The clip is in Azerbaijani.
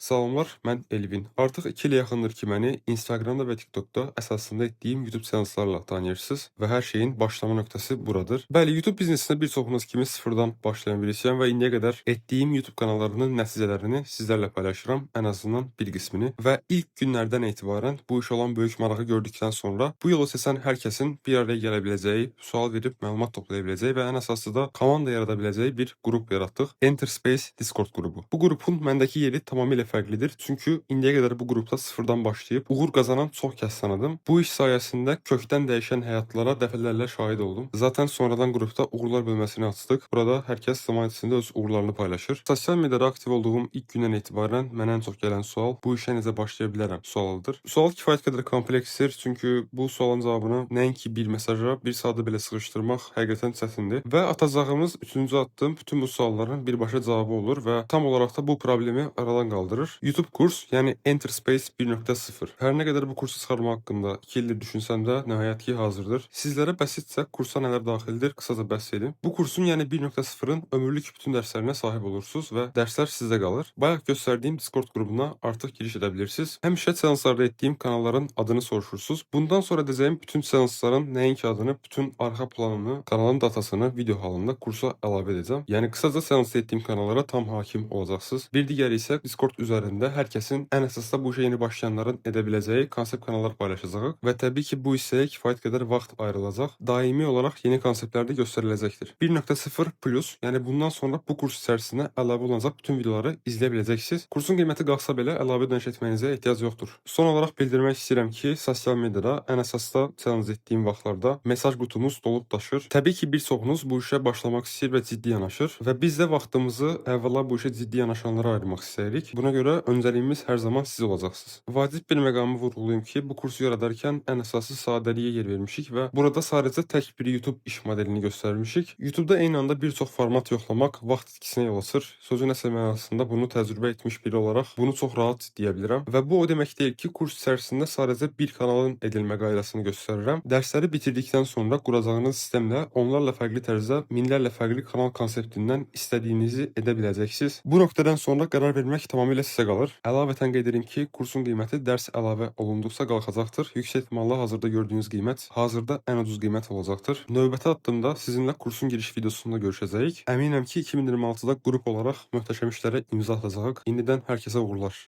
Salamlar, mən Elvin. Artıq 2 ilə yaxındır ki, məni Instagramda və TikTokda əsasında etdiyim YouTube seanslarla tanıyırsınız və hər şeyin başlama nöqtəsi buradır. Bəli, YouTube biznesinə bir çoxunuz kimi sıfırdan başlayan birisiyəm və indiyə qədər etdiyim YouTube kanallarının nəticələrini sizlərlə paylaşıram, ən azından bir qismini. Və ilk günlərdən etibarən bu işə olan böyük marağı gördükdən sonra bu yolu seçən hər kəsin bir araya gələ biləcəyi, sual verib məlumat toplaya biləcəyi və ən əsası da komanda yarada biləcəyi bir qrup yaratdıq. Enter Space Discord qrupu. Bu qrupun məndəki yeri tamamilə fərqlidir. Çünki indiyə qədər bu qrupda sıfırdan başlayıb uğur qazanan çox kəs tanıdım. Bu iş sayəsində kökdən dəyişən həyatlara dəfələrlə şahid oldum. Zaten sonradan qrupda uğurlar bölməsini açdıq. Burada hər kəs zaman içində öz uğurlarını paylaşır. Sosial mediada aktiv olduğum ilk gündən etibarən mənə ən çox gələn sual bu işə necə başlaya bilərəm sualıdır. Sual kifayət qədər kompleksdir. Çünki bu sualın cavabını nəinki bir mesaja, bir saata belə sığışdırmaq həqiqətən çətindir. Və atacağımız üçüncü addım bütün bu sualların birbaşa cavabı olur və tam olaraq da bu problemi aradan qaldırır. YouTube kurs, yəni Enter Space 1.0. Hər nə qədər bu kursu çıxarmaq haqqında 2 ildir düşünsəm də, nəhayət ki, hazırdır. Sizlərə bəsitcə kursa nələr daxildir, qısaca bəhs edeyim. Bu kursun, yəni 1.0-ın ömürlük bütün dərslərinə sahib olursunuz və dərslər sizdə qalır. Bayaq göstərdiyim Discord qrupuna artıq giriş edə bilirsiniz. Həmişə seanslarda etdiyim kanalların adını soruşursunuz. Bundan sonra edəcəyim bütün seansların nəinki adını, bütün arxa planını, kanalın datasını video halında kursa əlavə edəcəm. Yəni qısaca seans etdiyim kanallara tam hakim olacaqsınız. Bir digəri isə Discord üzərində hər kəsin, ən əsasda bu işə yeni başlayanların edə biləcəyi konsept kanallar paylaşacağıq və təbii ki, bu hissəyə kifayət qədər vaxt ayrılacaq. Daimi olaraq yeni konseptlər də göstəriləcəkdir. 1.0 plus, yəni bundan sonra bu kurs içərisinə əlavə olunacaq bütün videoları izləyə biləcəksiniz. Kursun qiyməti qalxsa belə əlavə ödəniş etməyinizə ehtiyac yoxdur. Son olaraq bildirmək istəyirəm ki, sosial mediada ən əsasda challenge etdiyim vaxtlarda mesaj qutumuz dolub daşır. Təbii ki, bir çoxunuz bu işə başlamaq istəyir və ciddi yanaşır və biz də vaxtımızı əvvəla bu işə ciddi yanaşanlara ayırmaq istəyirik. Buna görə öncəliyimiz hər zaman siz olacaqsınız. Vacib bir məqamı vurğulayım ki, bu kursu yaradarkən ən əsası sadəliyə yer vermişik və burada sadəcə tək bir YouTube iş modelini göstərmişik. YouTube-da eyni anda bir çox format yoxlamaq vaxt itkisinə yol açır. Sözün əsl mənasında bunu təcrübə etmiş biri olaraq bunu çox rahat deyə bilirəm və bu o demək deyil ki, kurs içərisində sadəcə bir kanalın edilmə qaydasını göstərirəm. Dərsləri bitirdikdən sonra quracağınız sistemlə onlarla fərqli tərzdə minlərlə fərqli kanal konseptindən istədiyinizi edə biləcəksiniz. Bu nöqtədən sonra qərar vermək tamamilə sizə qalır. Əlavətən qeyd edim ki, kursun qiyməti dərs əlavə olunduqca qalxacaqdır. Yüksək ehtimalla hazırda gördüyünüz qiymət hazırda ən ucuz qiymət olacaqdır. Növbəti addımda sizinlə kursun giriş videosunda görüşəcəyik. Əminəm ki, 2026-da qrup olaraq möhtəşəm işlərə imza atacağıq. İndidən hər kəsə uğurlar.